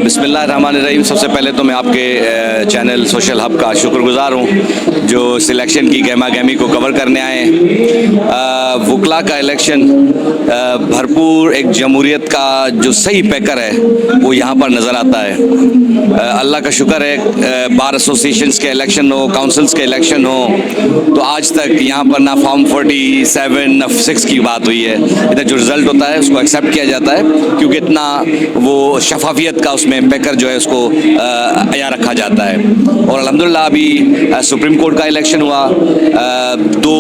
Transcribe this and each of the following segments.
बिस्मिल्लाहिर्रहमानिर्रहीम। सबसे पहले तो मैं आपके चैनल सोशल हब का शुक्रगुजार हूँ जो सिलेक्शन की गहमा गहमी को कवर करने आए हैं। वकला का इलेक्शन भरपूर एक जमहूरियत का जो सही पैकर है वो यहाँ पर नज़र आता है। अल्लाह का शुक्र है, बार एसोसिएशंस के इलेक्शन हो, काउंसिल्स के इलेक्शन हो, तो आज तक यहाँ पर ना फॉर्म 47 ना 6 की बात हुई है। इधर जो रिज़ल्ट होता है उसको एक्सेप्ट किया जाता है क्योंकि इतना वो शफाफियत का उसमें पैकर जो है उसको अया रखा जाता है। और अल्हम्दुलिल्लाह अभी सुप्रीम कोर्ट का इलेक्शन हुआ, दो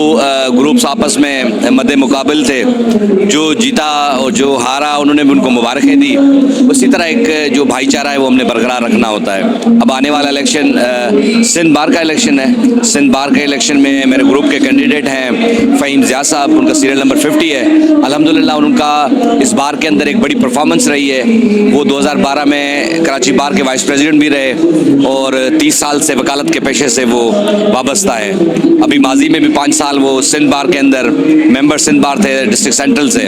ग्रुप्स आपस में मद्दे मुकाबिल थे, जो जीता और जो हारा उन्होंने भी उनको मुबारकें दी। उसी तरह एक जो भाईचारा है वो हमने बरकरार रखना होता है। अब आने वाला इलेक्शन सिंध बार का इलेक्शन है। सिंध बार के इलेक्शन में मेरे ग्रुप के कैंडिडेट हैं फ़हीम ज़िया साहब, उनका सीरियल नंबर 50 है। अल्हम्दुलिल्लाह उनका इस बार के अंदर एक बड़ी परफॉर्मेंस रही है। वो 2012 में कराची बार के वाइस प्रेसिडेंट भी रहे और 30 साल से वकालत के पेशे से वो वाबस्ता है। अभी माजी में भी 5 साल वो सिंध बार के अंदर मेंबर सिंध बार थे डिस्ट्रिक्ट सेंट्रल से।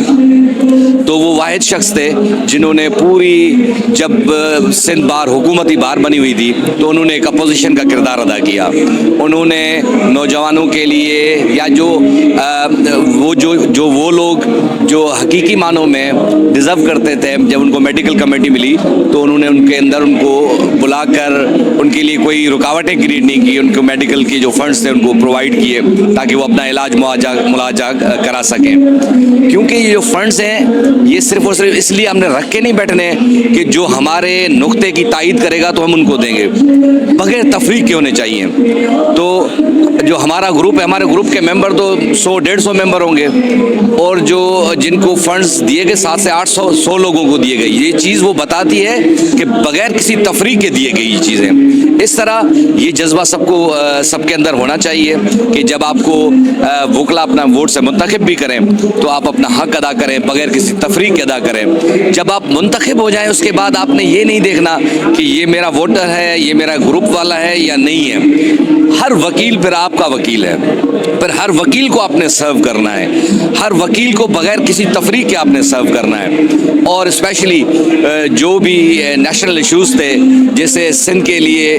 तो वो वाहिद शख्स थे जिन्होंने पूरी, जब सिंध बार हुकूमती बार बनी हुई थी तो उन्होंने एक अपोजिशन का किरदार अदा किया। उन्होंने नौजवानों के लिए या वो लोग जो हकीकी मानों में डिज़र्व करते थे, जब उनको मेडिकल कमेटी मिली तो उन्होंने उनके अंदर उनको बुलाकर उनके लिए कोई रुकावटें क्रिएट नहीं की। उनको मेडिकल के जो फंड्स थे उनको प्रोवाइड किए ताकि वो अपना इलाज मुआवजा करा सकें। क्योंकि ये जो फंड्स हैं ये सिर्फ और सिर्फ इसलिए हमने रख के नहीं बैठने कि जो हमारे नुक्ते की तायीद करेगा तो हम उनको देंगे, बगैर तफरीक के होने चाहिए। तो जो हमारा ग्रुप है, हमारे ग्रुप के मेंबर तो 100-150 मेंबर होंगे और जो जिनको फंड्स दिए गए 700 से 800 लोगों को दिए गए। ये चीज़ वो बताती है कि बगैर किसी तफरीक के दिए गए ये चीज़ें। इस तरह ये जज्बा सबके अंदर होना चाहिए कि जब आपको वकला अपना वोट से मुंतखब भी करें तो आप अपना हक अदा करें, बगैर किसी तफरीक के अदा करें। जब आप मुंतखब हो जाएं उसके बाद आपने ये नहीं देखना कि ये मेरा वोटर है, ये मेरा ग्रुप वाला है या नहीं है। हर वकील फिर आपका वकील है, फिर हर वकील को आपने सर्व करना है, हर वकील को बगैर किसी तफरीक के आपने सर्व करना है। और स्पेशली जो भी नेशनल इश्यूज़ थे, जैसे सिंध के लिए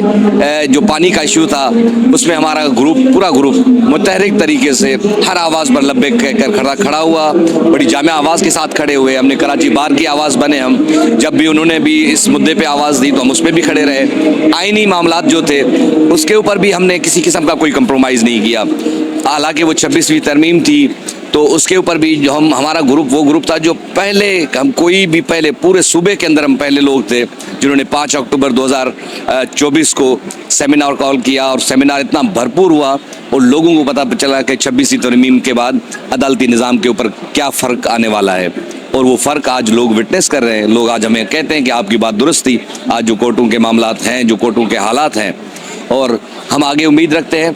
जो पानी का इशू था, उसमें हमारा ग्रुप, पूरा ग्रुप मुतहरिक तरीके से हर आवाज़ पर लब्बे कहकर खड़ा हुआ, बड़ी जामे आवाज़ के साथ खड़े हुए। हमने कराची बार की आवाज़ बने हम, जब भी उन्होंने भी इस मुद्दे पे आवाज़ दी तो हम उस पर भी खड़े रहे। आइनी मामलात जो थे उसके ऊपर भी हमने किसी किस्म का कोई कंप्रोमाइज़ नहीं किया। हालांकि वो 26वीं तरमीम थी तो उसके ऊपर भी जो हमारा ग्रुप वो ग्रुप था जो पहले पूरे सूबे के अंदर हम पहले लोग थे जिन्होंने 5 अक्टूबर 2024 को सेमिनार कॉल किया। और सेमिनार इतना भरपूर हुआ और लोगों को पता चला कि 26वीं तरमीम के बाद अदालती निज़ाम के ऊपर क्या फ़र्क आने वाला है। और वो फ़र्क आज लोग विटनेस कर रहे हैं। लोग आज हमें कहते हैं कि आपकी बात दुरुस्त थी। आज जो कोर्टों के मामलात हैं, जो कोर्टों के हालात हैं, और हम आगे उम्मीद रखते हैं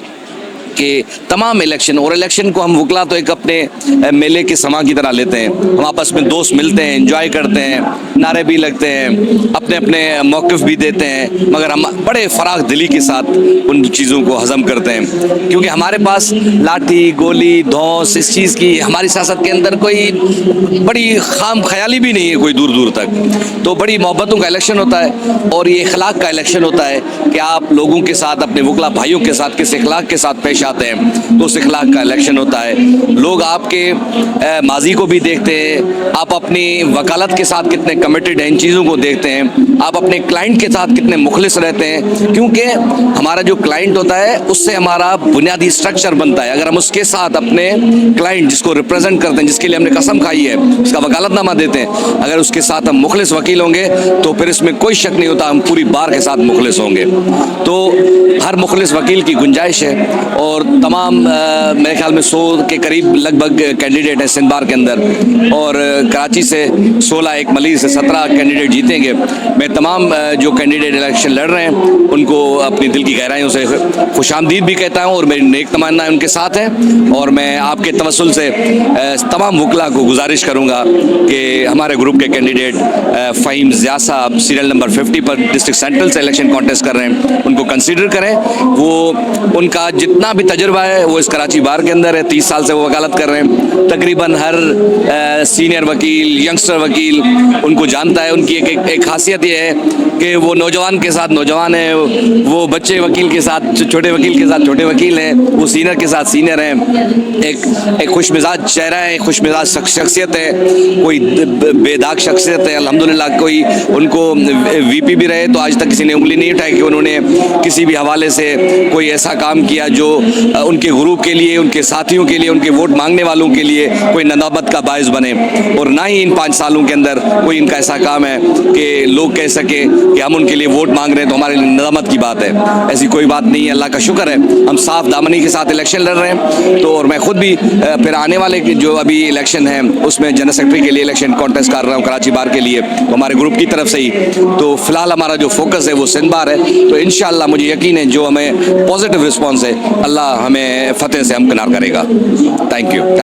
कि तमाम इलेक्शन, और इलेक्शन को हम वकला तो एक अपने मेले के समा की तरह लेते हैं। हम आपस में दोस्त मिलते हैं, एंजॉय करते हैं, नारे भी लगते हैं, अपने अपने मौक़िफ़ भी देते हैं, मगर हम बड़े फ़राग दिली के साथ उन चीज़ों को हज़म करते हैं। क्योंकि हमारे पास लाठी गोली धौंस इस चीज़ की हमारी सियासत के अंदर कोई बड़ी खाम ख्याली भी नहीं है कोई दूर दूर तक। तो बड़ी मोहब्बतों का इलेक्शन होता है और ये इखलाक का इलेक्शन होता है कि आप लोगों के साथ, अपने वकला भाइयों के साथ किस इखलाक के साथ पेश आते हैं, तो उस इखलाक का इलेक्शन होता है। लोग आपके माजी को भी देखते हैं, आप अपनी वकालत के साथ कितने कमिटेड हैं इन चीज़ों को देखते हैं, आप अपने क्लाइंट के साथ कितने मुखलिस रहते हैं। क्योंकि हमारा जो क्लाइंट होता है उससे हमारा बुनियादी स्ट्रक्चर बनता है। अगर हम उसके साथ अपने क्लाइंट जिसको रिप्रेजेंट करते हैं, जिसके लिए हमने कसम खाई है, उसका वकालतनामा देते हैं, अगर उसके साथ हम मुखलिस वकील होंगे तो फिर इसमें कोई शक नहीं होता हम पूरी बार के साथ मुखलिस होंगे। तो हर मुखलिस वकील की गुंजाइश है और तमाम मेरे ख्याल में 100 के करीब लगभग कैंडिडेट हैं सिंध बार के अंदर, और कराची से 16, एक मलिक से 17 कैंडिडेट जीतेंगे। मैं तमाम जो कैंडिडेट इलेक्शन लड़ रहे हैं उनको अपनी दिल की गहराइयों से खुशामदीद भी कहता हूँ और मेरी नेक तमन्नाएं उनके साथ हैं। और मैं आपके तवस्सुल से तमाम वकला को गुजारिश करूँगा कि हमारे ग्रुप के कैंडिडेट फ़हीम ज़िया साहब सीरियल नंबर 50 पर डिस्ट्रिक्ट सेंट्रल से इलेक्शन कॉन्टेस्ट कर रहे हैं, उनको कंसिडर करें। वो उनका जितना भी तजुर्बा है, वो इस कराची बार के अंदर है, 30 साल से वो वकालत कर रहे हैं। तकरीबन हर सीनियर वकील, यंगस्टर वकील उनको जानता है। उनकी एक खासियत ये है कि वो नौजवान के साथ नौजवान है, वो बच्चे वकील के साथ छोटे वकील के साथ छोटे वकील हैं, वो सीनियर के साथ सीनियर हैं। एक खुश मिजाज चेहरा है, खुश मिजाज शख्सियत है, कोई बेदाग शख्सियत है अल्हम्दुलिल्लाह। कोई उनको वीपी भी रहे तो आज तक किसी ने उंगली नहीं उठाई कि उन्होंने किसी भी हवाले से कोई ऐसा काम किया जो उनके ग्रुप के लिए, उनके साथियों के लिए, उनके वोट मांगने वालों के लिए कोई नदामत का बायस बने। और ना ही इन 5 सालों के अंदर कोई इनका ऐसा काम है कि लोग कह सके कि हम उनके लिए वोट मांग रहे हैं तो हमारे लिए नदामत की बात है। ऐसी कोई बात नहीं है, अल्लाह का शुक्र है। हम साफ दामनी के साथ इलेक्शन लड़ रहे हैं। तो और मैं खुद भी फिर आने वाले जो अभी इलेक्शन है उसमें जनरल सेक्रेटरी के लिए इलेक्शन कॉन्टेस्ट कर रहा हूँ कराची बार के लिए, तो हमारे ग्रुप की तरफ से ही। तो फिलहाल हमारा जो फोकस है वो सिंध बार है। तो इंशाअल्लाह मुझे यकीन है जो हमें पॉजिटिव रिस्पॉन्स है, अल्लाह हमें फतेह से हमकिनार करेगा। Thank you.